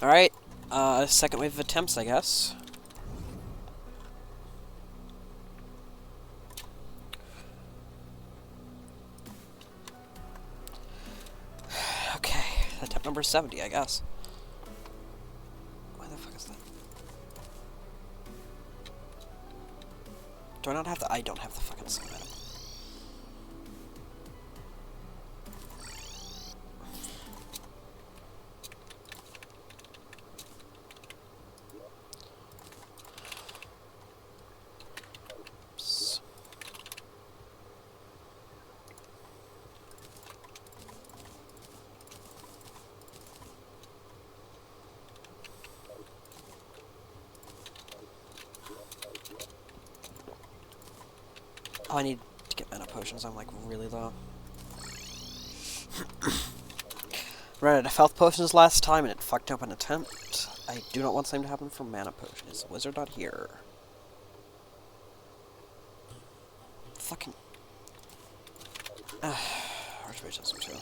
Alright, second wave of attempts, I guess. Okay, attempt number 70, I guess. Why the fuck is that? Do I not have the... I don't have the fucking same item. Oh, I need to get mana potions. I'm, like, really low. Ran out of health potions last time, and it fucked up an attempt. I do not want the same to happen for mana potion. Is the wizard not here? Fucking... Archmage has them too.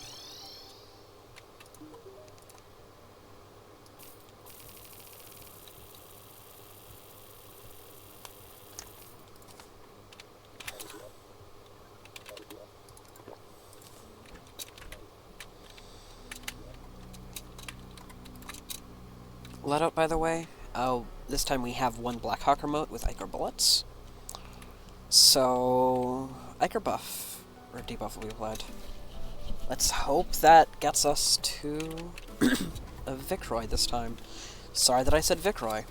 Let out, by the way. Oh, this time we have one Blackhawk remote with Ichor bullets. So, Ichor buff, or debuff will be applied. Let's hope that gets us to a Vicroy this time. Sorry that I said Vicroy.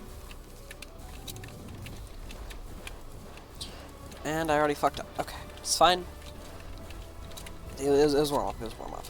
And I already fucked up. Okay, it's fine. It was warm up, it was warm up.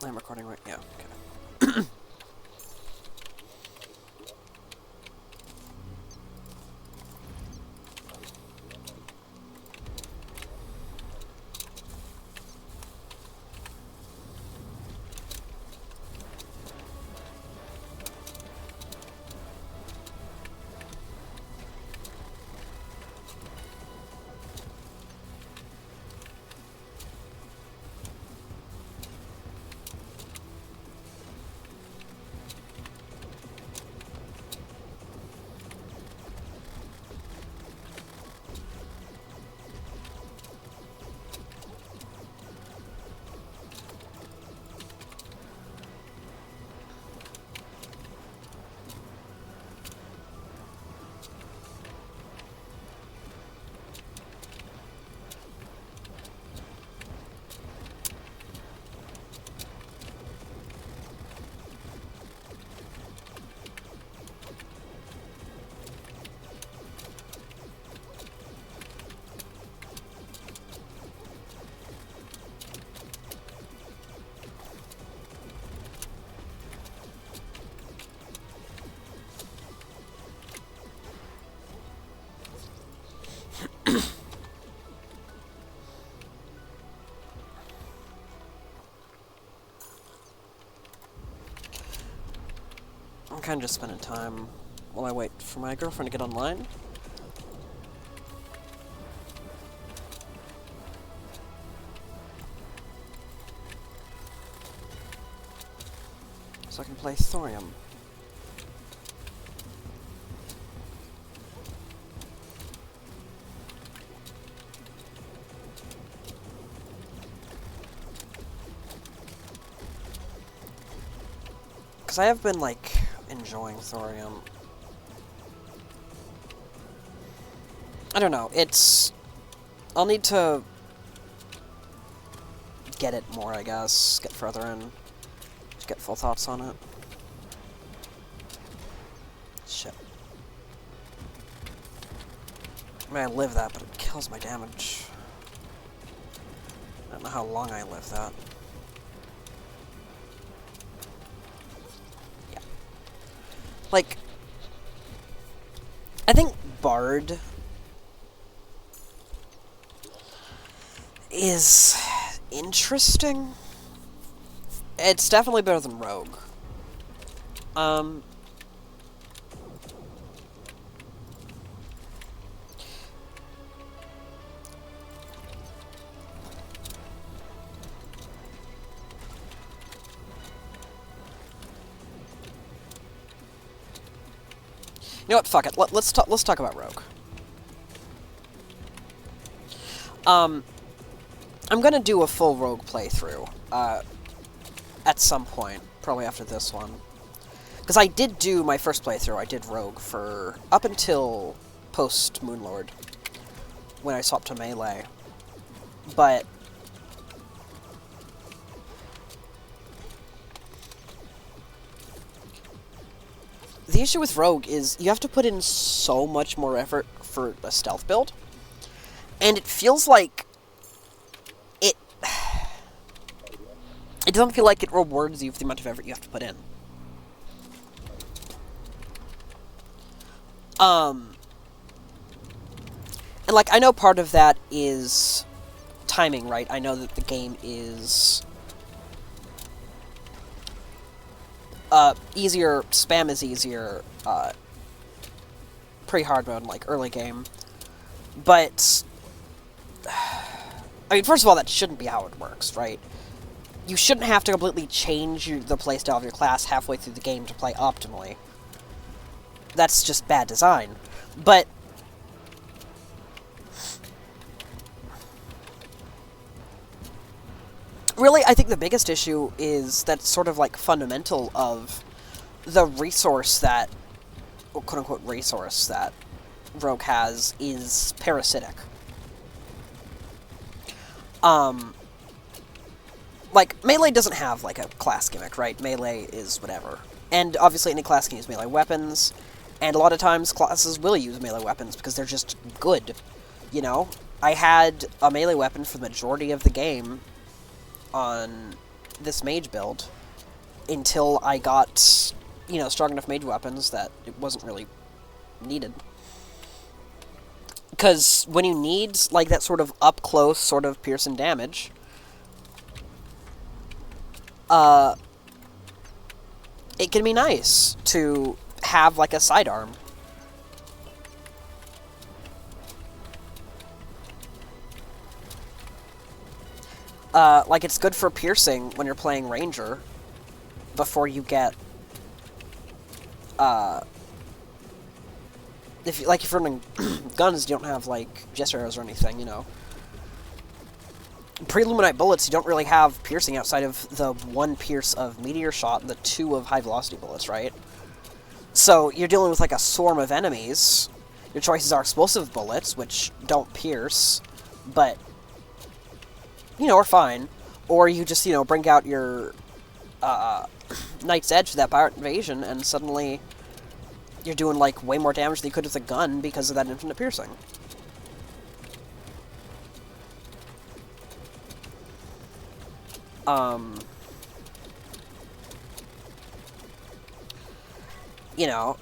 I'm recording right now. Okay. I'm kind of just spending time while I wait for my girlfriend to get online. So I can play Thorium. because I have been, like, enjoying thorium. I don't know, it's... I'll need to get it more, I guess. Get further in. Just get full thoughts on it. Shit. I mean, I live that, but it kills my damage. I don't know how long I live that. Yeah. Like, I think Bard is interesting. It's definitely better than Rogue. You know what? Fuck it. Let's talk about Rogue. I'm gonna do a full Rogue playthrough at some point, probably after this one, because I did do my first playthrough. I did Rogue for up until post Moonlord when I swapped to melee, but the issue with Rogue is you have to put in so much more effort for a stealth build, and it feels like it doesn't feel like it rewards you for the amount of effort you have to put in. And like, I know part of that is timing, right? I know that the game is easier, spam is easier, pre-hard mode, like, early game. But, I mean, first of all, that shouldn't be how it works, right? You shouldn't have to completely change the playstyle of your class halfway through the game to play optimally. That's just bad design. But really, I think the biggest issue is that sort of, like, fundamental of the resource that, or quote-unquote resource that Rogue has is parasitic. Like, Melee doesn't have, like, a class gimmick, right? Melee is whatever. And, obviously, any class can use melee weapons, and a lot of times classes will use melee weapons because they're just good, you know? I had a melee weapon for the majority of the game on this mage build until I got, you know, strong enough mage weapons that it wasn't really needed. Because when you need, like, that sort of up-close sort of piercing damage, it can be nice to have, like, a sidearm. Like, it's good for piercing when you're playing Ranger before you get, if you're running guns, you don't have, like, gesture arrows or anything, you know. Pre-luminite bullets, you don't really have piercing outside of the 1 pierce of meteor shot and the 2 of high velocity bullets, right? So you're dealing with, like, a swarm of enemies. Your choices are explosive bullets, which don't pierce, but, you know, are fine. Or you just, you know, bring out your Knight's Edge for that pirate invasion, and suddenly you're doing, like, way more damage than you could with a gun because of that infinite piercing. You know,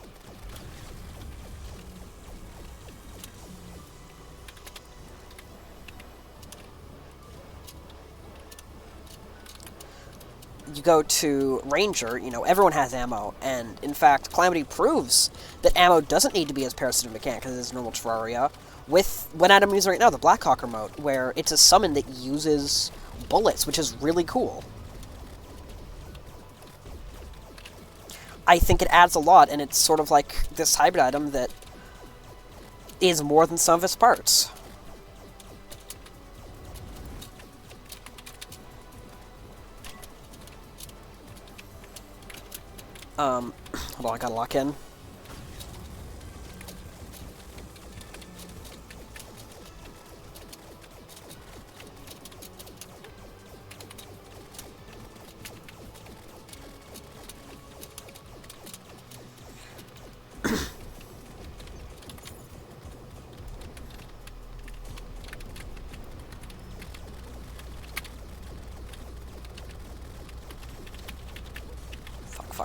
you go to Ranger, you know, everyone has ammo, and in fact, Calamity proves that ammo doesn't need to be as parasitic mechanic as it is normal Terraria, with what I'm using right now, the Blackhawk remote, where it's a summon that uses bullets, which is really cool. I think it adds a lot, and it's sort of like this hybrid item that is more than some of its parts. Hold on, I gotta lock in.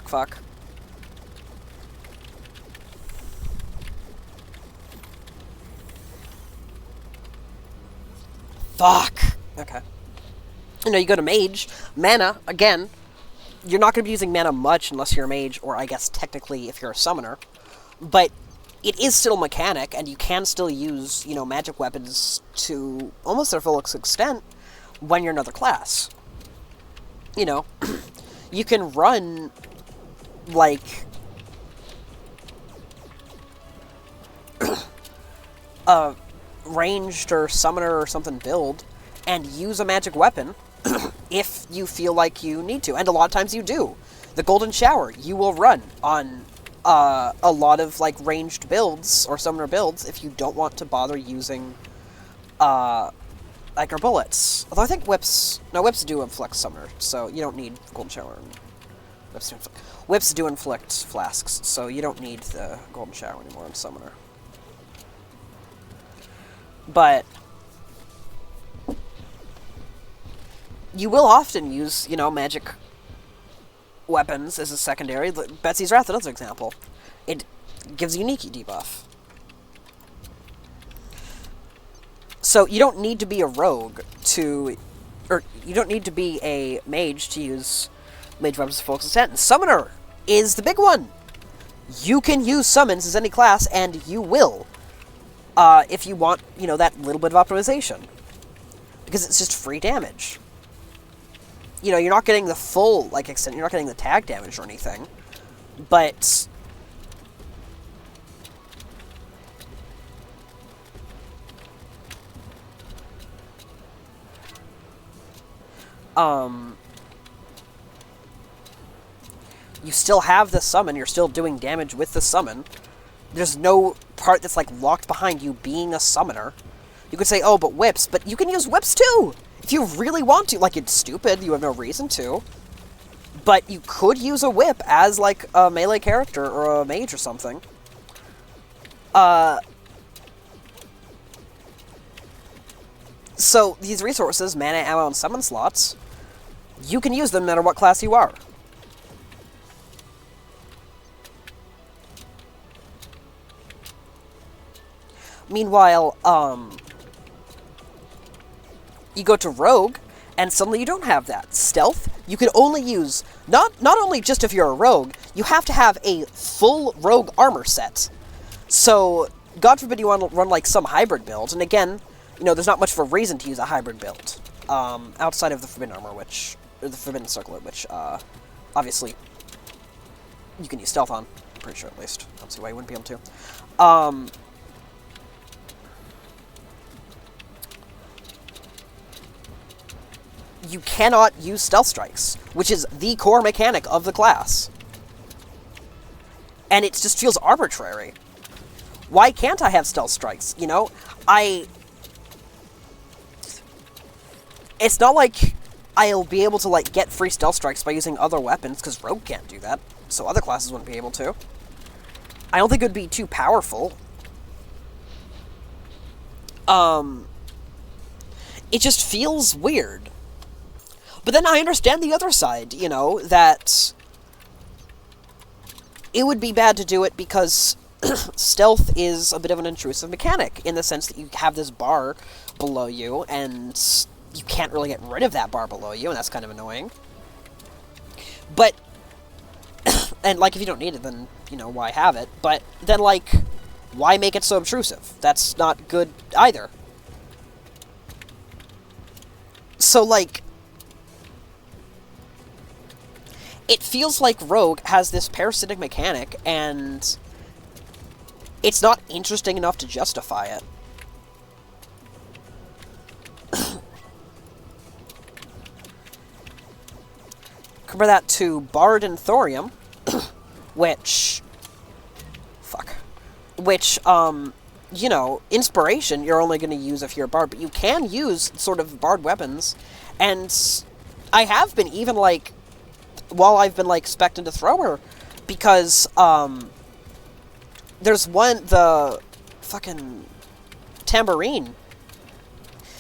Fuck. Fuck! Okay. You know, you go to Mage. Mana, again, you're not going to be using mana much unless you're a Mage, or I guess technically if you're a Summoner. But it is still a mechanic, and you can still use, you know, magic weapons to almost their full extent when you're another class. You know, you can run, like, a ranged or summoner or something build and use a magic weapon if you feel like you need to. And a lot of times you do. The Golden Shower, you will run on a lot of, like, ranged builds or summoner builds if you don't want to bother using, like, our bullets. Although I think whips do inflict summoner, so you don't need Golden Shower. Whips do inflict flasks, so you don't need the Golden Shower anymore in summoner. But you will often use, you know, magic weapons as a secondary. Betsy's Wrath, another example. It gives a unique debuff. So you don't need to be a rogue to, or you don't need to be a mage to use mage weapons to full extent. And Summoner is the big one. You can use summons as any class, and you will. If you want, you know, that little bit of optimization. Because it's just free damage. You know, you're not getting the full, like, extent, you're not getting the tag damage or anything. But you still have the summon, you're still doing damage with the summon. There's no part that's, like, locked behind you being a summoner. You could say, oh, but whips, but you can use whips too! If you really want to. Like, it's stupid, you have no reason to. But you could use a whip as, like, a melee character or a mage or something. So, these resources, mana, ammo, and summon slots, you can use them no matter what class you are. Meanwhile, you go to Rogue, and suddenly you don't have that. Stealth, you can only use, not only just if you're a Rogue, you have to have a full Rogue armor set. So, God forbid you want to run, like, some hybrid build, and again, you know, there's not much of a reason to use a hybrid build, outside of the Forbidden Armor, or the Forbidden Circlet, which, obviously, you can use Stealth on. I'm pretty sure, at least. I don't see why you wouldn't be able to. You cannot use Stealth Strikes, which is the core mechanic of the class. And it just feels arbitrary. Why can't I have Stealth Strikes? You know, it's not like I'll be able to, like, get free Stealth Strikes by using other weapons, because Rogue can't do that, so other classes wouldn't be able to. I don't think it would be too powerful. It just feels weird. But then I understand the other side, you know, that it would be bad to do it because stealth is a bit of an intrusive mechanic, in the sense that you have this bar below you, and you can't really get rid of that bar below you, and that's kind of annoying. But, and, like, if you don't need it, then, you know, why have it? But then, like, why make it so obtrusive? That's not good either. So, like, it feels like Rogue has this parasitic mechanic, and it's not interesting enough to justify it. Compare that to Bard and Thorium. which... Fuck. Which, you know, inspiration you're only going to use if you're a bard, but you can use sort of bard weapons, and I have been even, like, while I've been, like, spec'd into thrower, because, there's one, the fucking tambourine,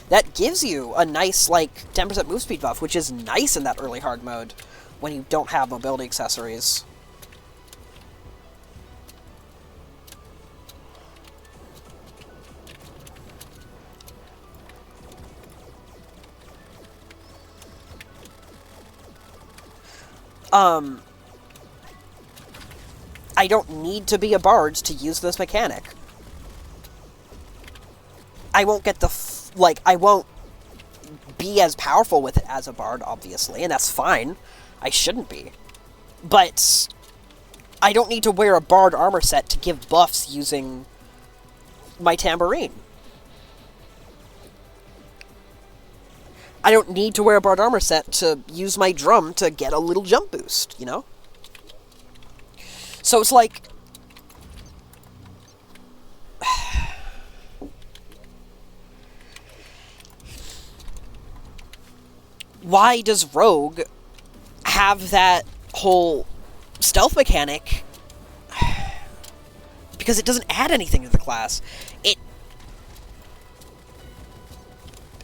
that gives you a nice, like, 10% move speed buff, which is nice in that early hard mode, when you don't have mobility accessories. I don't need to be a bard to use this mechanic. I won't get the, I won't be as powerful with it as a bard, obviously, and that's fine. I shouldn't be. But I don't need to wear a bard armor set to give buffs using my tambourine. I don't need to wear a bard armor set to use my drum to get a little jump boost, you know? So it's like... why does Rogue have that whole stealth mechanic? Because it doesn't add anything to the class.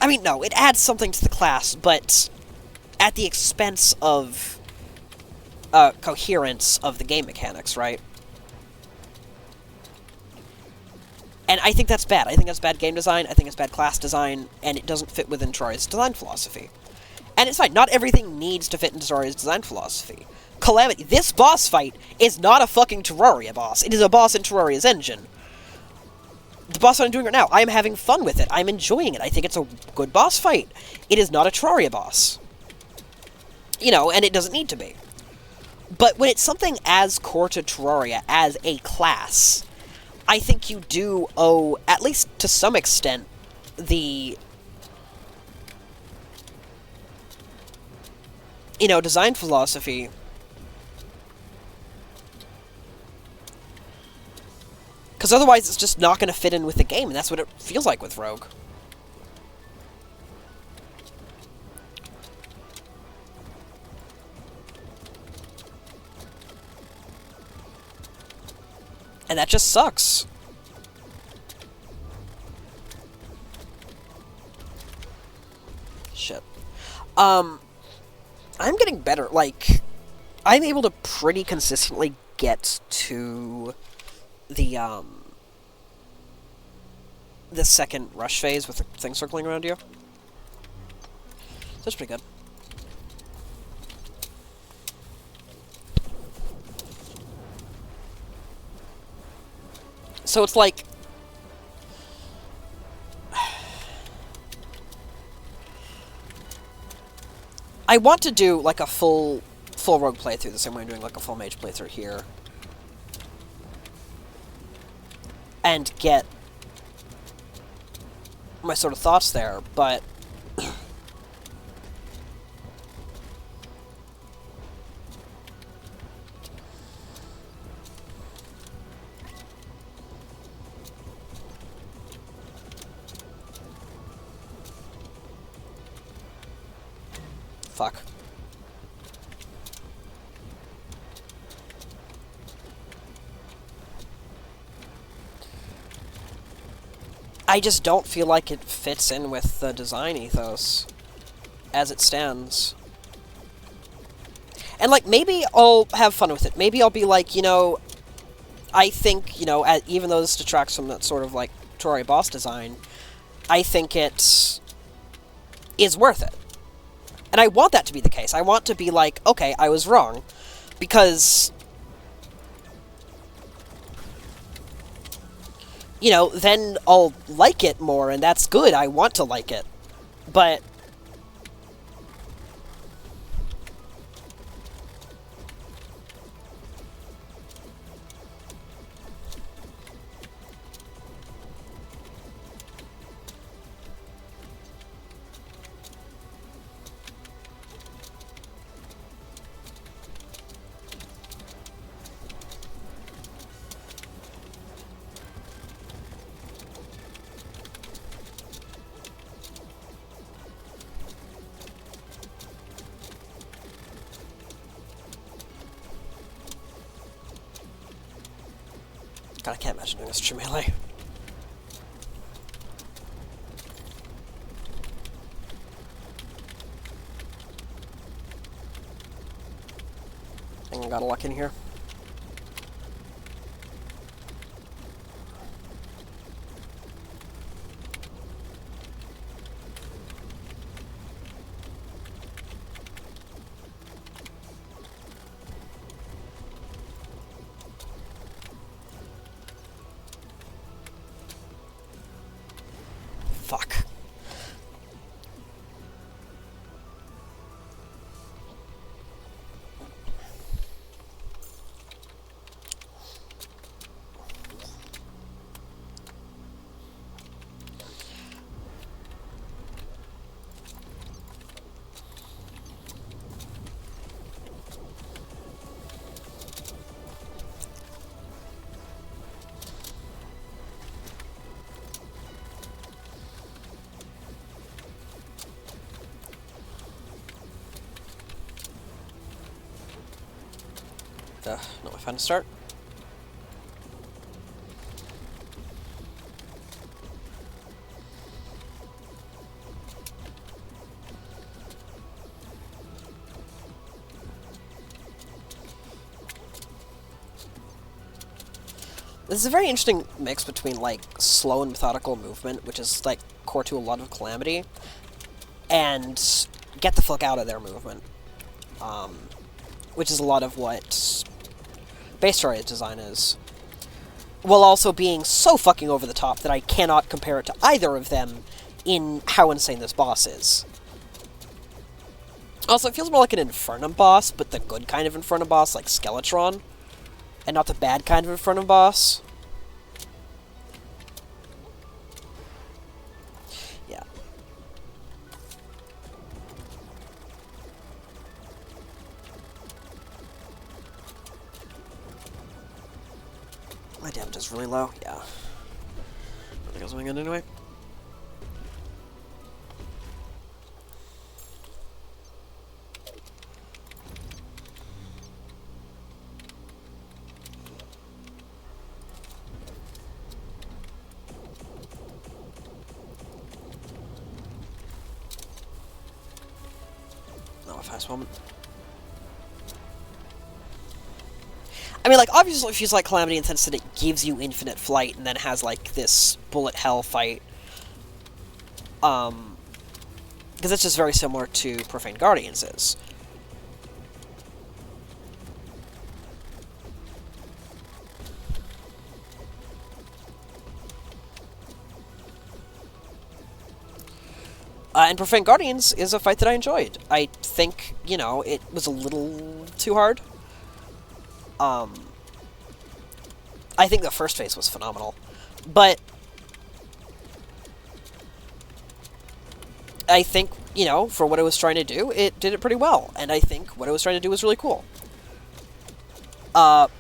I mean, no, it adds something to the class, but at the expense of coherence of the game mechanics, right? And I think that's bad. I think that's bad game design, I think it's bad class design, and it doesn't fit within Terraria's design philosophy. And it's fine, not everything needs to fit into Terraria's design philosophy. Calamity, this boss fight is not a fucking Terraria boss. It is a boss in Terraria's engine. The boss fight I'm doing right now, I am having fun with it. I'm enjoying it. I think it's a good boss fight. It is not a Terraria boss. You know, and it doesn't need to be. But when it's something as core to Terraria as a class, I think you do owe, at least to some extent, the... you know, design philosophy. Because otherwise it's just not going to fit in with the game, and that's what it feels like with Rogue. And that just sucks. Shit. I'm getting better. Like, I'm able to pretty consistently get to the second rush phase with the thing circling around you. That's pretty good. So it's like... I want to do, like, a full Rogue playthrough, the same way I'm doing, like, a full Mage playthrough here. And get my sort of thoughts there, but... fuck. I just don't feel like it fits in with the design ethos as it stands. And, like, maybe I'll have fun with it. Maybe I'll be like, you know, I think, you know, even though this detracts from that sort of, like, Terraria boss design, I think it is worth it. And I want that to be the case. I want to be like, okay, I was wrong. Because, you know, then I'll like it more, and that's good. I want to like it. But... God, I can't imagine doing this true melee. I got a luck in here. Fuck. Not my fun to start. This is a very interesting mix between, like, slow and methodical movement, which is, like, core to a lot of Calamity, and get the fuck out of their movement. Which is a lot of what Base Story's design is. While also being so fucking over the top that I cannot compare it to either of them in how insane this boss is. Also, it feels more like an Infernum boss, but the good kind of Infernum boss, like Skeletron, and not the bad kind of Infernum boss. Yeah. My damage is really low, yeah. I think I was doing it anyway. Not a fast moment. I mean, like, obviously she's like Calamity in the sense that it gives you infinite flight and then has, like, this bullet hell fight. Because it's just very similar to Profane Guardians is. And Profane Guardians is a fight that I enjoyed. I think, you know, it was a little too hard. I think the first phase was phenomenal. But I think, you know, for what it was trying to do, it did it pretty well. And I think what it was trying to do was really cool. Lost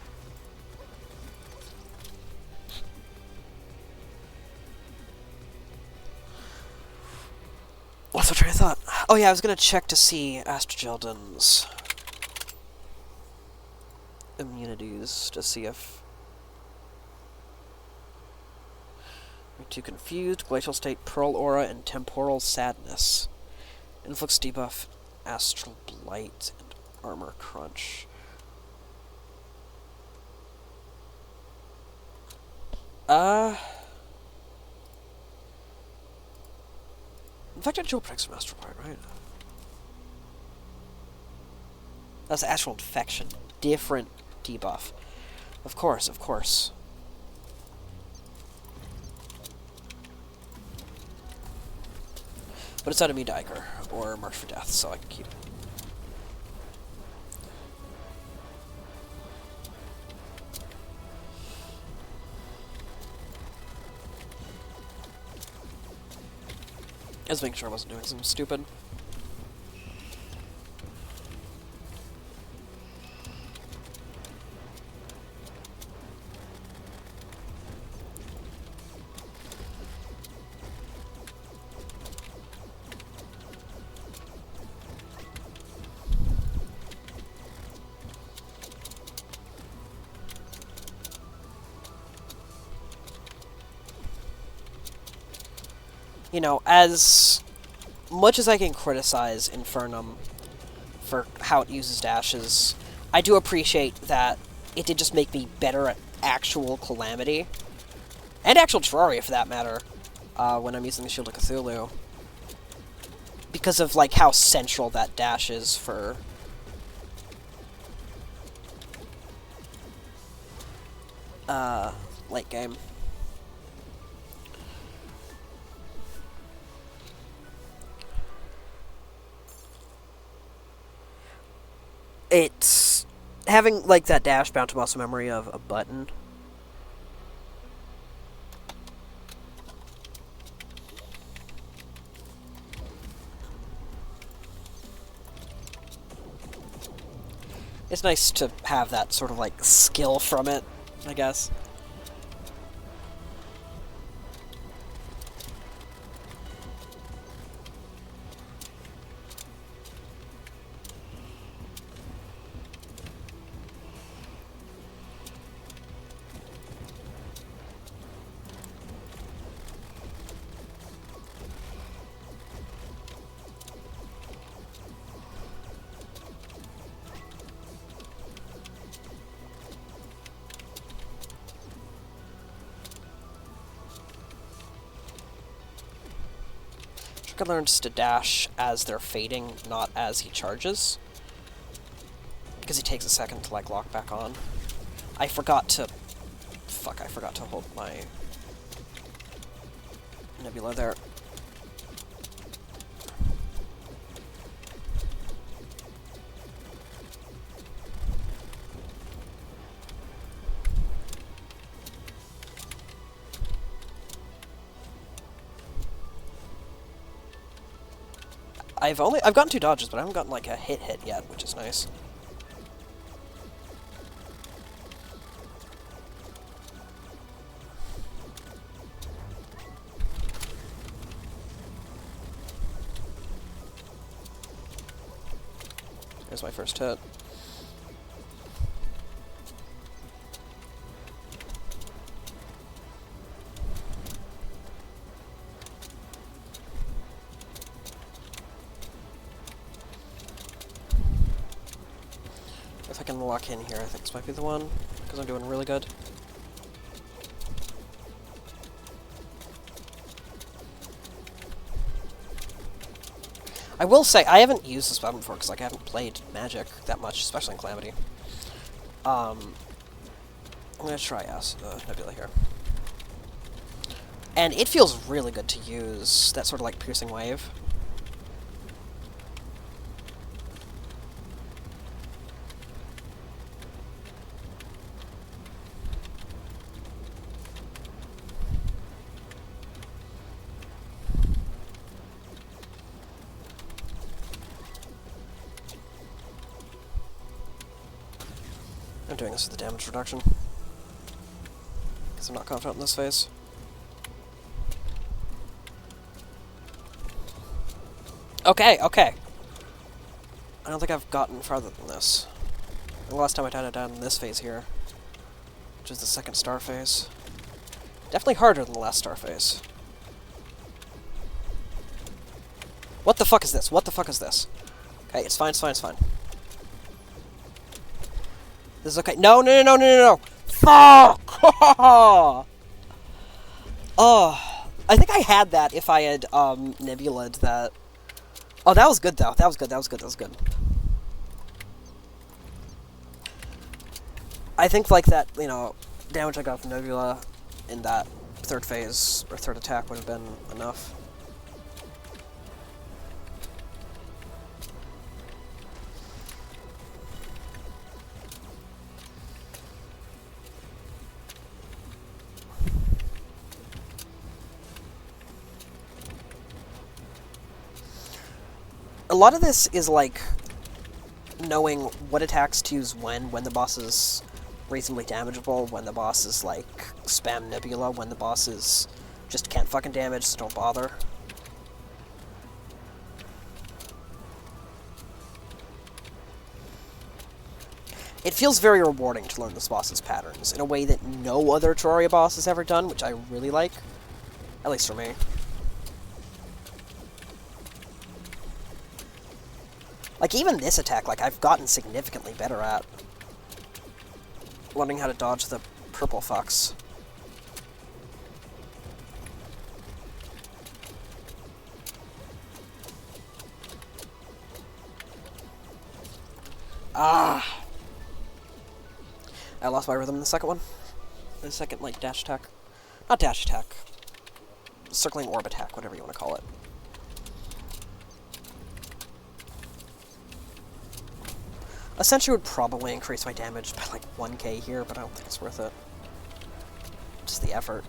my train of thought. Oh yeah, I was gonna check to see astrageldon's immunities to see if you're too confused. Glacial state, pearl aura, and temporal sadness. Influx debuff, astral blight, and armor crunch. Infected jewel protects from astral blight, right? That's astral infection. Different debuff. Of course, of course. But it's not immune to Iker or March for Death, so I can keep it. I was making sure I wasn't doing something stupid. you know, as much as I can criticize Infernum for how it uses dashes, I do appreciate that it did just make me better at actual Calamity. And actual Terraria, for that matter, when I'm using the Shield of Cthulhu. Because of, like, how central that dash is for... late game. It's... having, like, that dash bound to muscle memory of a button... It's nice to have that sort of, like, skill from it, I guess. Shotgun learns to dash as they're fading, not as he charges. Because he takes a second to, like, lock back on. I forgot to... Fuck, I forgot to hold my... Nebula there. I've gotten 2 dodges, but I haven't gotten, like, a hit yet, which is nice. Here's my first hit. If I can lock in here, I think this might be the one, because I'm doing really good. I will say, I haven't used this weapon before, because like, I haven't played Magic that much, especially in Calamity. I'm going to try Nebula here. And it feels really good to use that sort of like piercing wave. I'm doing this with the damage reduction, because I'm not confident in this phase. Okay, okay. I don't think I've gotten farther than this. The last time I died, I died in this phase here, which is the second star phase. Definitely harder than the last star phase. What the fuck is this? What the fuck is this? Okay, it's fine, it's fine, it's fine. This is okay. No, no, no, no, no, no, no! Fuck! Oh, I think I had that if I had, Nebula'd that. Oh, that was good, though. That was good, that was good, that was good. I think, like, that, you know, damage I got from Nebula in that third phase, or third attack would have been enough. A lot of this is, like, knowing what attacks to use when the boss is reasonably damageable, when the boss is, like, spam Nebula, when the boss is just can't fucking damage, so don't bother. It feels very rewarding to learn this boss's patterns in a way that no other Terraria boss has ever done, which I really like. At least for me. Like, even this attack, like, I've gotten significantly better at. Learning how to dodge the purple fox. Ah! I lost my rhythm in the second one. The second, like, dash attack. Not dash attack. Circling orb attack, whatever you want to call it. Essentially would probably increase my damage by like 1k here, but I don't think it's worth it. Just the effort.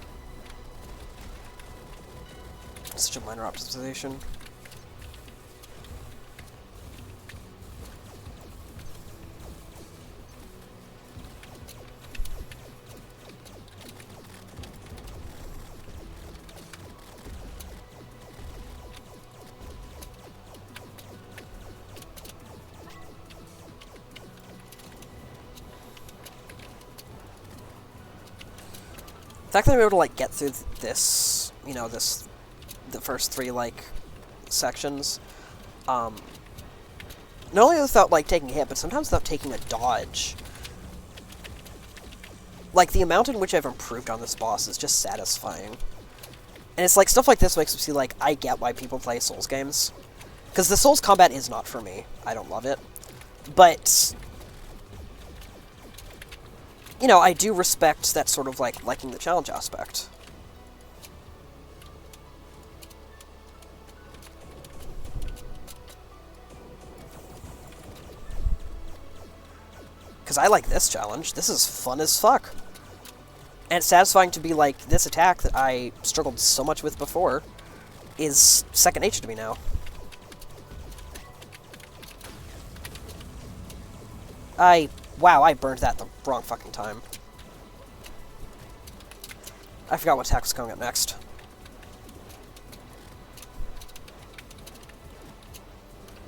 Such a minor optimization. The fact that I'm able to, like, get through this, you know, the first 3, like, sections, not only without, like, taking a hit, but sometimes without taking a dodge. Like, the amount in which I've improved on this boss is just satisfying. And it's, like, stuff like this makes me see, like, I get why people play Souls games. Because the Souls combat is not for me. I don't love it. But you know, I do respect that sort of, like, liking the challenge aspect. Because I like this challenge. This is fun as fuck. And it's satisfying to be like, this attack that I struggled so much with before is second nature to me now. Wow, I burned that the wrong fucking time. I forgot what attack was coming up next.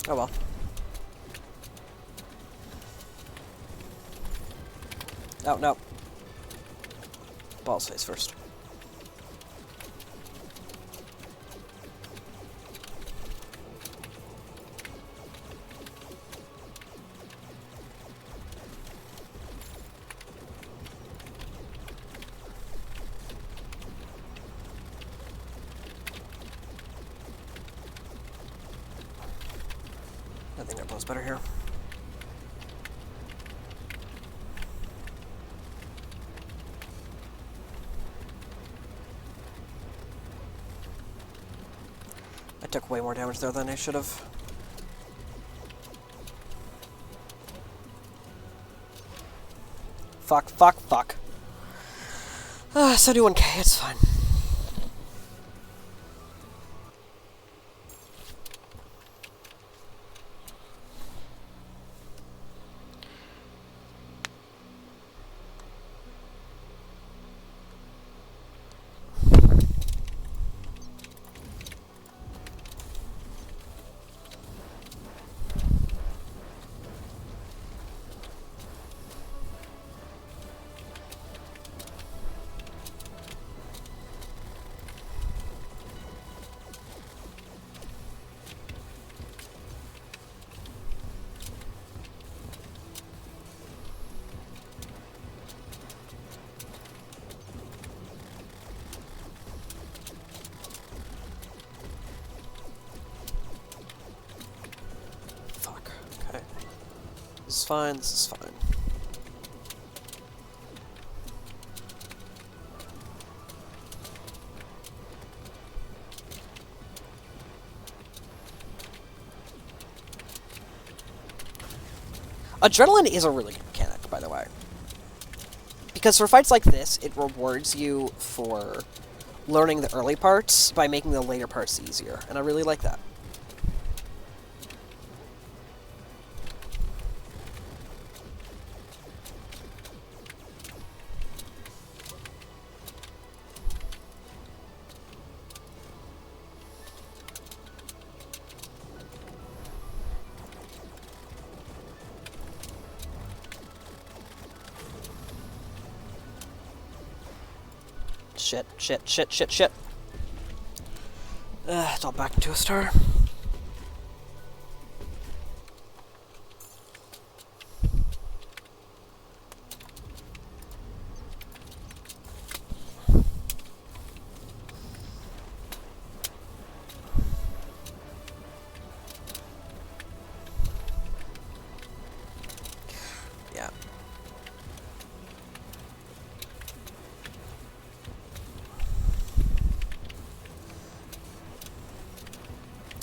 Oh well. Oh, no. Balls face first. I think that blows better here. I took way more damage there than I should have. Fuck, fuck, fuck. 71k, it's fine. This is fine, this is fine. Adrenaline is a really good mechanic, by the way. Because for fights like this, it rewards you for learning the early parts by making the later parts easier, and I really like that. Shit, shit, shit, shit, shit. It's all back into a star.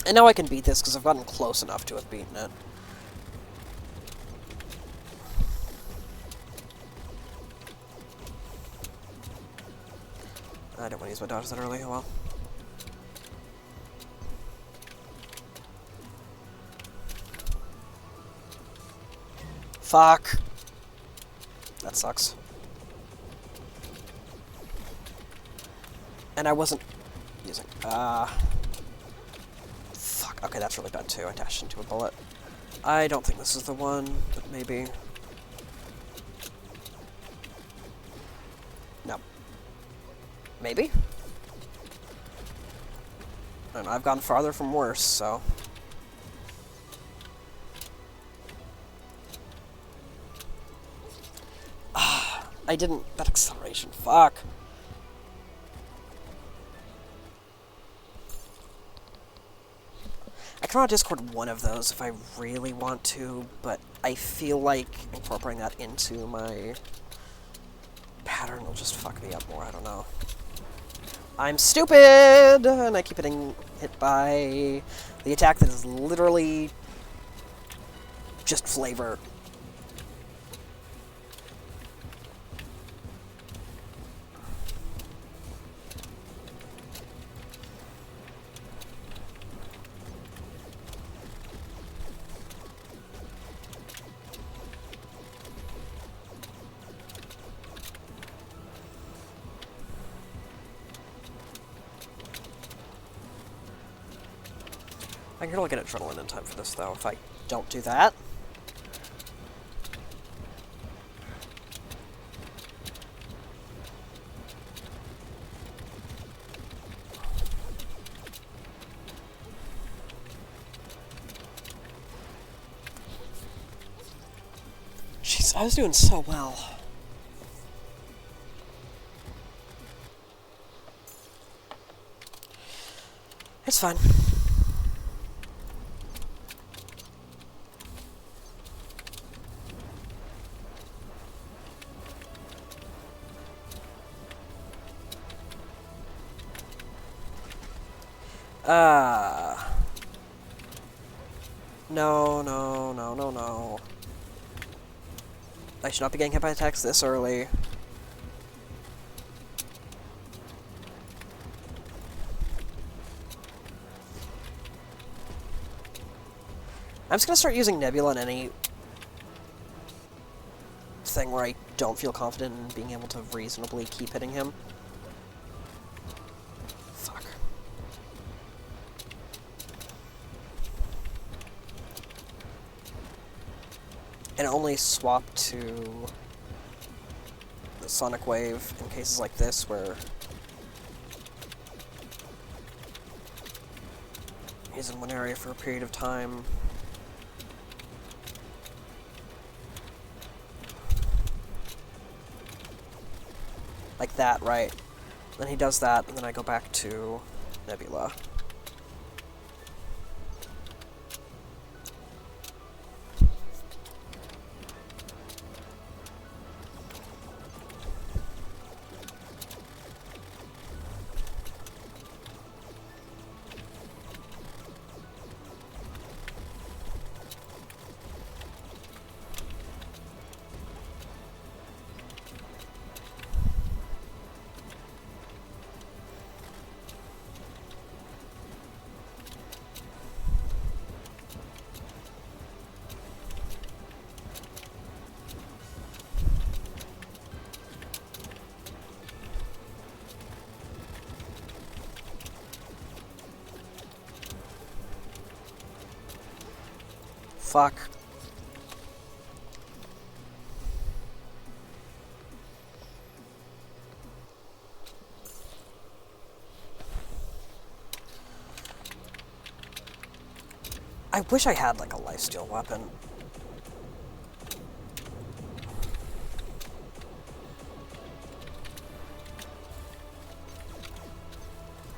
And now I can beat this because I've gotten close enough to have beaten it. I didn't want to use my dodge that early, oh well. Fuck. That sucks. And I wasn't using... Fuck. Okay, that's really bad too. I dashed into a bullet. I don't think this is the one, but maybe... No. Maybe? I don't know, I've gone farther from worse, so... I didn't... That acceleration, fuck. I can Discord one of those if I really want to, but I feel like incorporating that into my pattern will just fuck me up more, I don't know. I'm stupid! And I keep getting hit by the attack that is literally just flavor. I can really get adrenaline in time for this, though, if I don't do that. Jeez, I was doing so well. It's fine. No. I should not be getting hit by attacks this early. I'm just gonna start using Nebula in any thing where I don't feel confident in being able to reasonably keep hitting him. Fuck. And only swap to the Sonic Wave in cases like this where he's in one area for a period of time. Like that, right? Then he does that, and then I go back to Nebula. Fuck. I wish I had, like, a lifesteal weapon.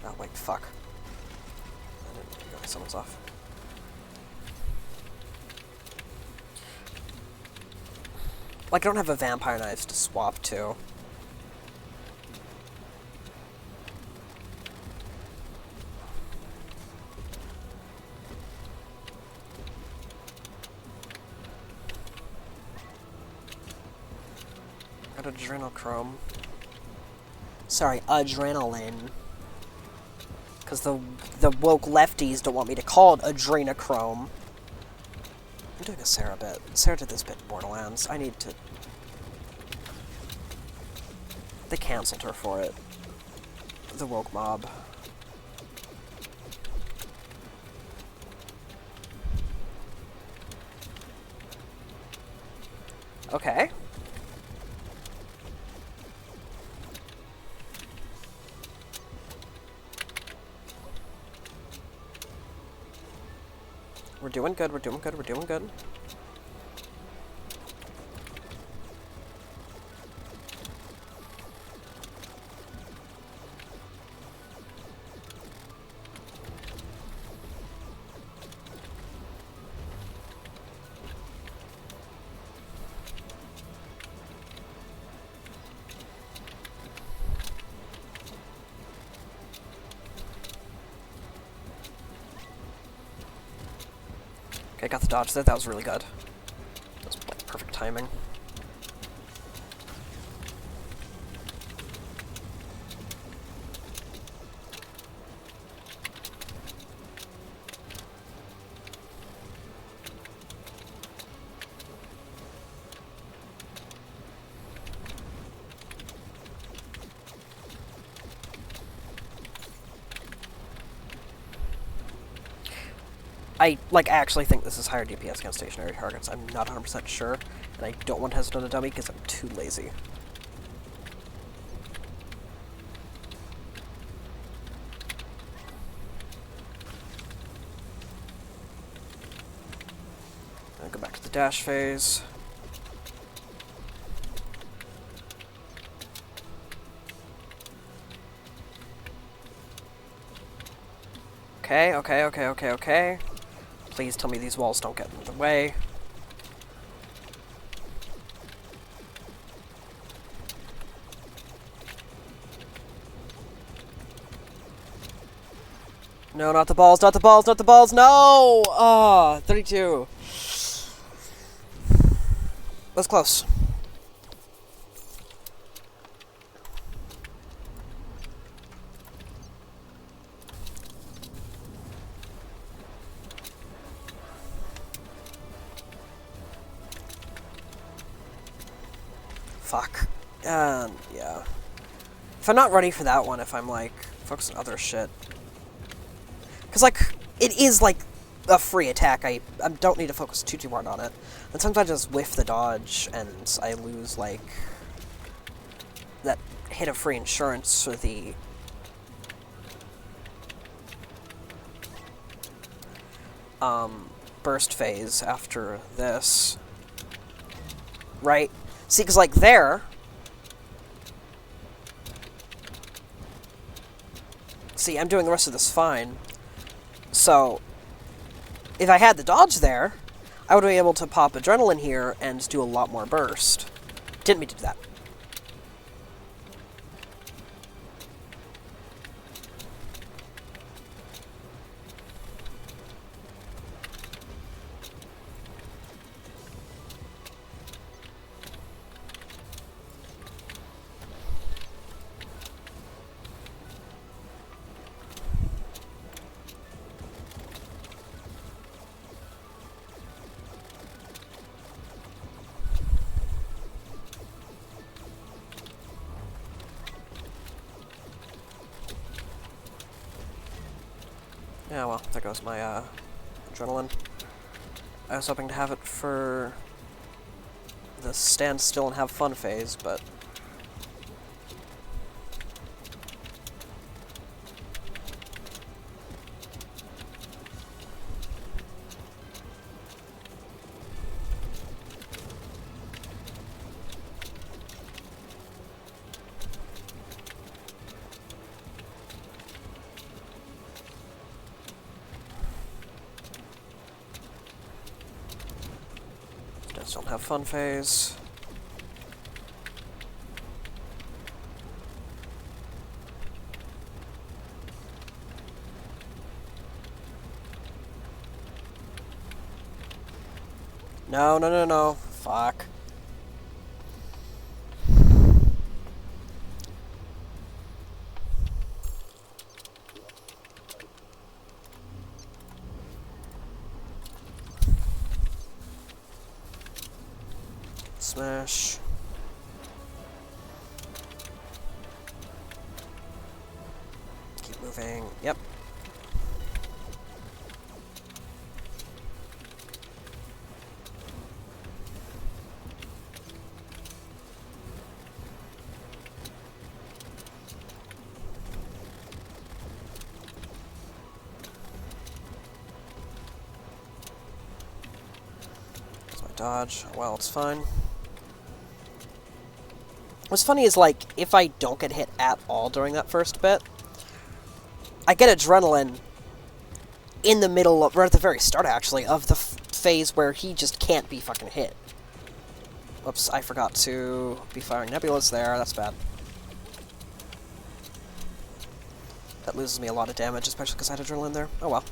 Oh, wait, fuck. I didn't go, someone's off. Like, I don't have a vampire knives to swap to. adrenochrome. Sorry, adrenaline. Because the woke lefties don't want me to call it adrenochrome. I'm doing a Sarah bit. Sarah did this bit in Borderlands. I need to... They cancelled her for it. The woke mob. Okay. We're doing good, we're doing good, we're doing good. Okay, got the dodge there. That was really good. That was like perfect timing. I, actually think this is higher DPS against stationary targets. I'm not 100% sure, and I don't want to hesitate on a dummy because I'm too lazy. I'll go back to the dash phase. Okay. Please tell me these walls don't get in the way. No, not the balls, not the balls, not the balls, no! Ah, 32. That's close. Fuck. Yeah. If I'm not ready for that one, if I'm, like, focused on other shit. Because, like, it is, like, a free attack. I don't need to focus too hard on it. And sometimes I just whiff the dodge, and I lose, like, that hit of free insurance for the... burst phase after this. Right? See, because, like, there... See, I'm doing the rest of this fine. So, if I had the dodge there, I would be able to pop adrenaline here and do a lot more burst. Didn't mean to do that. Yeah, well, there goes my, adrenaline. I was hoping to have it for the stand still and have fun phase, but... Just don't have fun phase. No. Fuck. Smash. Keep moving. Yep. Dodge. Well, it's fine. What's funny is, like, if I don't get hit at all during that first bit, I get adrenaline in the middle of, or at the very start, actually, of the phase where he just can't be fucking hit. Whoops, I forgot to be firing nebulas there. That's bad. That loses me a lot of damage, especially because I had adrenaline there. Oh well.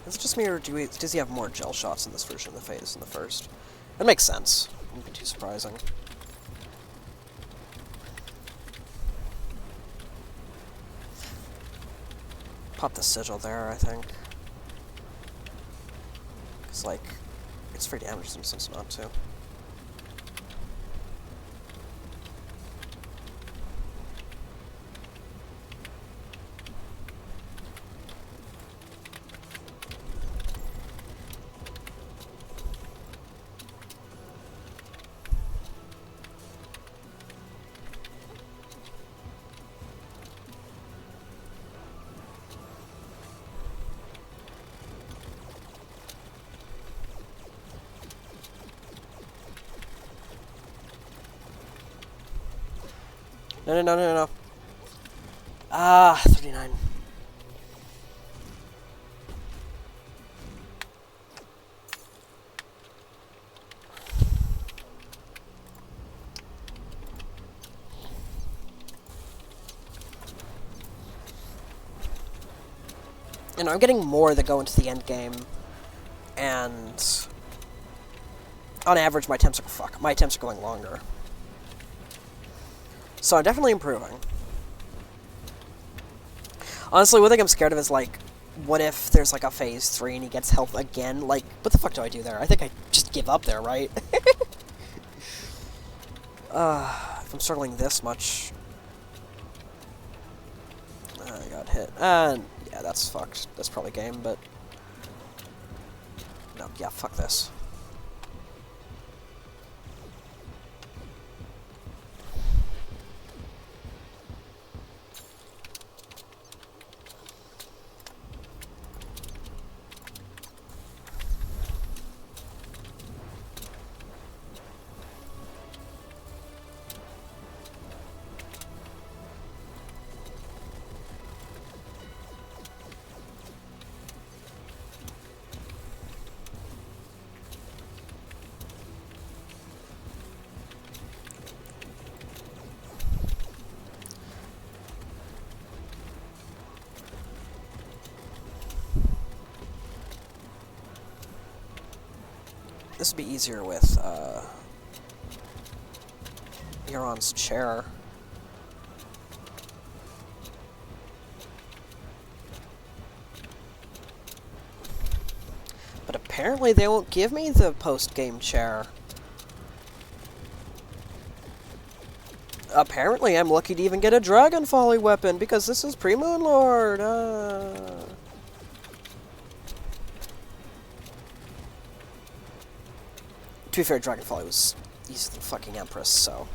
Is it just me, or does he have more gel shots in this version of the phase than the first? That makes sense. Wouldn't be too surprising. Pop the sigil there, I think. Because, like, it's free damage since it's not to. No. Ah, 39. And I'm getting more that go into the end game, and on average, my attempts are going longer. So I'm definitely improving. Honestly, one thing I'm scared of is, like, what if there's, like, a phase 3 and he gets health again? Like, what the fuck do I do there? I think I just give up there, right? If I'm struggling this much... I got hit. And, yeah, that's fucked. That's probably game, but... No, yeah, fuck this. This would be easier with, Euron's chair. But apparently they won't give me the post-game chair. Apparently I'm lucky to even get a Dragon Folly weapon, because this is pre-Moon Lord. To be fair, Dragonfall was... he's the fucking Empress, so...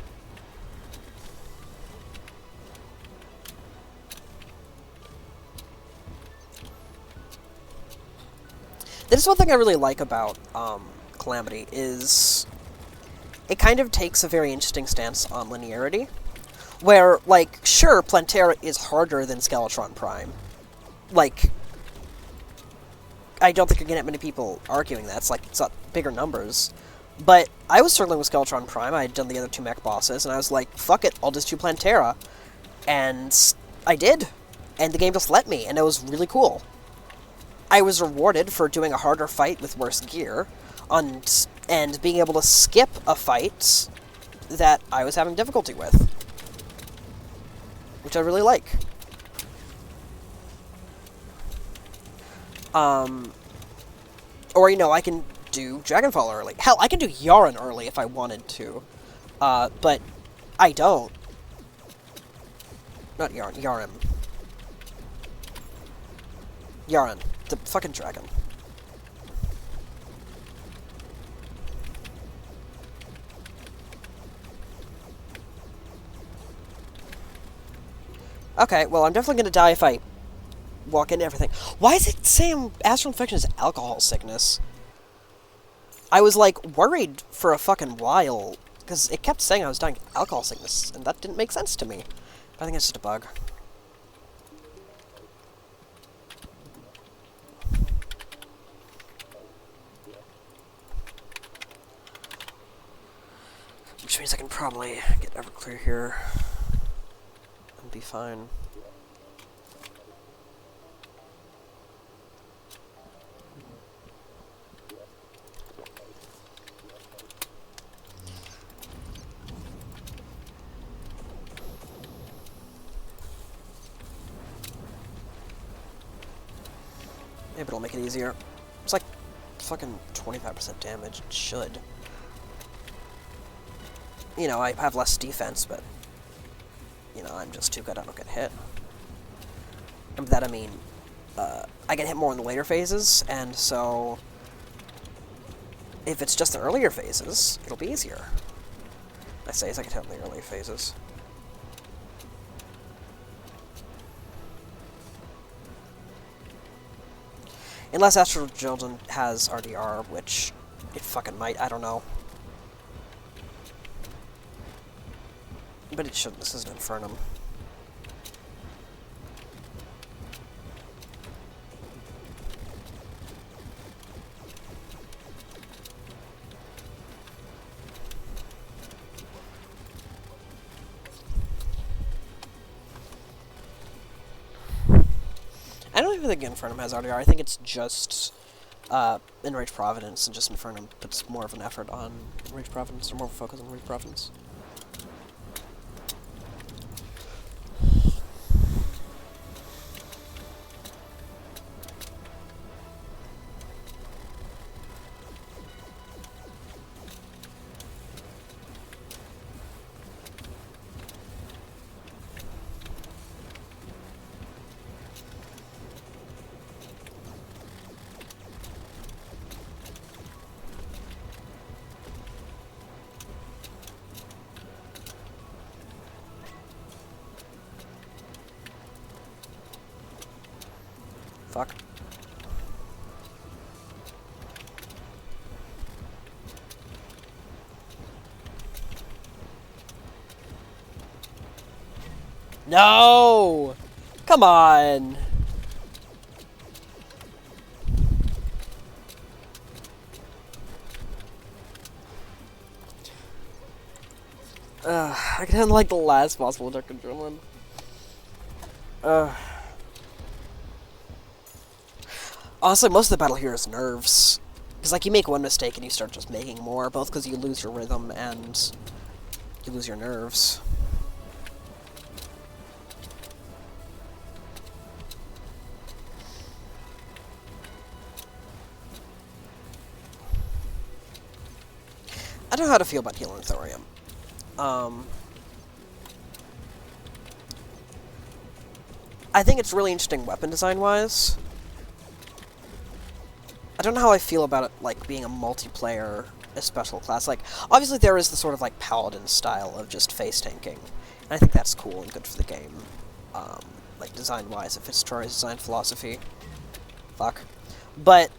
This is one thing I really like about Calamity, is it kind of takes a very interesting stance on linearity, where, like, sure, Plantera is harder than Skeletron Prime. Like, I don't think you're gonna get many people arguing that. It's like, it's not bigger numbers. But I was struggling with Skeletron Prime. I had done the other 2 mech bosses, and I was like, fuck it, I'll just do Plantera. And I did. And the game just let me, and it was really cool. I was rewarded for doing a harder fight with worse gear, and being able to skip a fight that I was having difficulty with. Which I really like. Or, you know, I can do Dragonfall early. Hell, I can do Yaren early if I wanted to. But I don't. Not Yaren, Yaren. Yaren, the fucking dragon. Okay, well, I'm definitely gonna die if I walk into everything. Why is it saying astral infection is alcohol sickness? I was, like, worried for a fucking while, because it kept saying I was dying of alcohol sickness, and that didn't make sense to me. I think it's just a bug. Which means I can probably get Everclear here and be fine. Maybe it'll make it easier. It's like fucking 25% damage. It should. You know, I have less defense, but, you know, I'm just too good I don't get hit. And by that I mean, I get hit more in the later phases, and so if it's just the earlier phases, it'll be easier. I say as I get hit in the early phases. Unless astrageldon has RDR, which it fucking might, I don't know. But it shouldn't, this is an Infernum. I don't even think Infernum has RDR, I think it's just Enraged Providence, and just Infernum puts more of an effort on Enraged Providence, or more of a focus on Enraged Providence. Fuck. No! Come on! I can end like the last possible Dark Adrenaline. Honestly, most of the battle here is nerves. Because, like, you make one mistake and you start just making more, both because you lose your rhythm and you lose your nerves. I don't know how to feel about healing Thorium. I think it's really interesting weapon design-wise. I don't know how I feel about it, like, being a multiplayer a special class. Like, obviously there is the sort of, like, paladin style of just face tanking. And I think that's cool and good for the game. Like, design-wise, if it's Terraria's design philosophy. Fuck. But,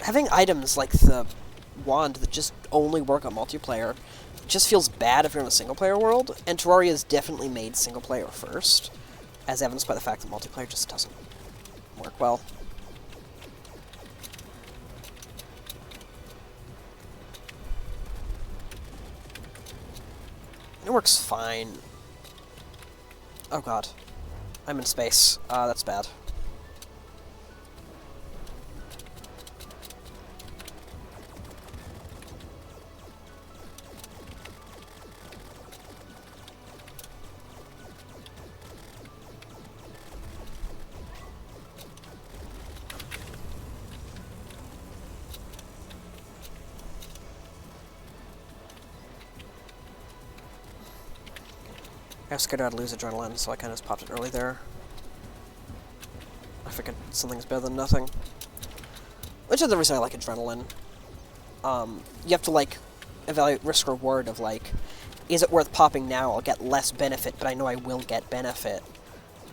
having items like the wand that just only work on multiplayer just feels bad if you're in a single-player world, and Terraria's definitely made single-player first, as evidenced by the fact that multiplayer just doesn't work well. It works fine. Oh god. I'm in space. That's bad. I was scared I'd lose adrenaline, so I kind of just popped it early there. I figured something's better than nothing. Which is the reason I like adrenaline. You have to, like, evaluate risk-reward of, like, is it worth popping now? I'll get less benefit, but I know I will get benefit.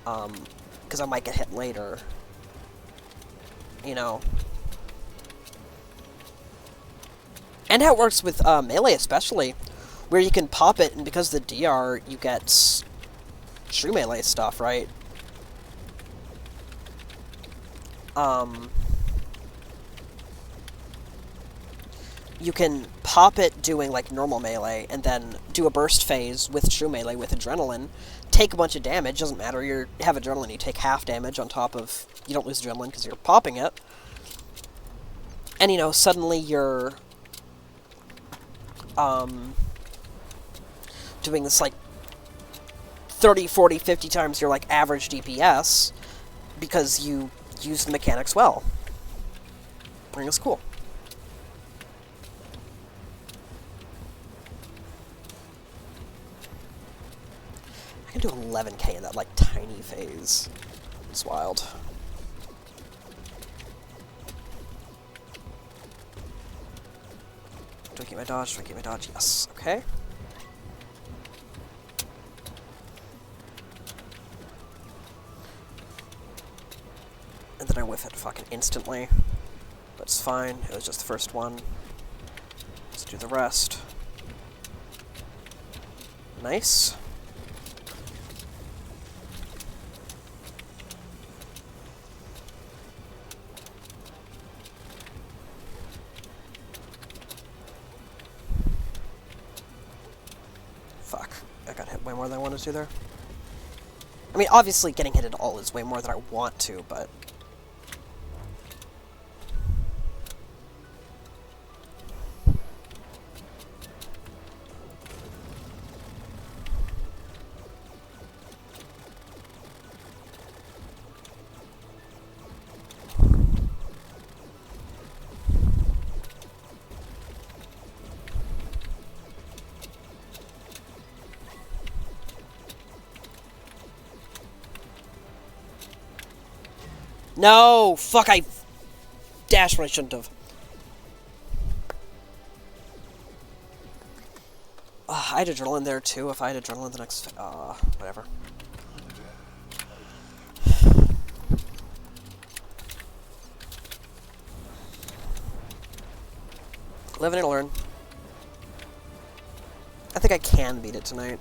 Because I might get hit later. You know. And how it works with melee, especially, where you can pop it, and because of the DR, you get true melee stuff, right? You can pop it doing, like, normal melee, and then do a burst phase with true melee with adrenaline, take a bunch of damage, doesn't matter, you have adrenaline, you take half damage on top of, you don't lose adrenaline because you're popping it, and, you know, suddenly you're, doing this, like, 30, 40, 50 times your, like, average DPS, because you use the mechanics well. I think it's cool. I can do 11k in that, like, tiny phase. It's wild. Do I keep my dodge? Do I keep my dodge? Yes. Okay. And then I whiff it fucking instantly. But it's fine. It was just the first one. Let's do the rest. Nice. Fuck. I got hit way more than I wanted to there. I mean, obviously getting hit at all is way more than I want to, but... No! Fuck, I dashed when I shouldn't have. I had adrenaline there too. If I had adrenaline the next... whatever. Live and learn. I think I can beat it tonight.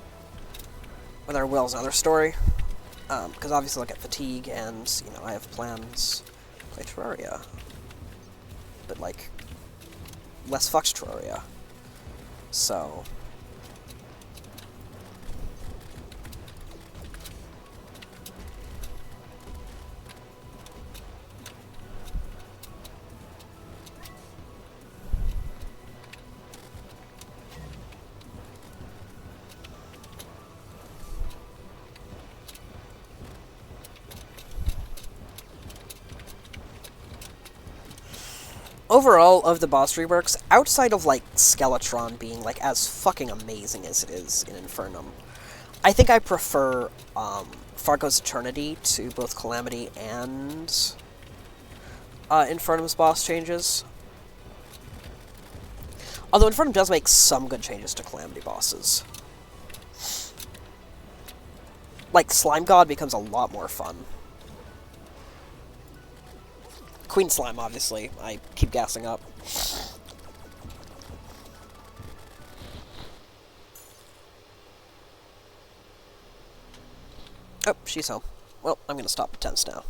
Whether I will is another story. Because obviously I'll get fatigue, and, you know, I have plans to play Terraria. But, like, less fucked Terraria. So... Overall, of the boss reworks, outside of, like, Skeletron being, like, as fucking amazing as it is in Infernum, I think I prefer, Fargo's Eternity to both Calamity and, Infernum's boss changes. Although Infernum does make some good changes to Calamity bosses. Like, Slime God becomes a lot more fun. Queen Slime, obviously. I keep gassing up. Oh, she's home. Well, I'm gonna stop the tense now.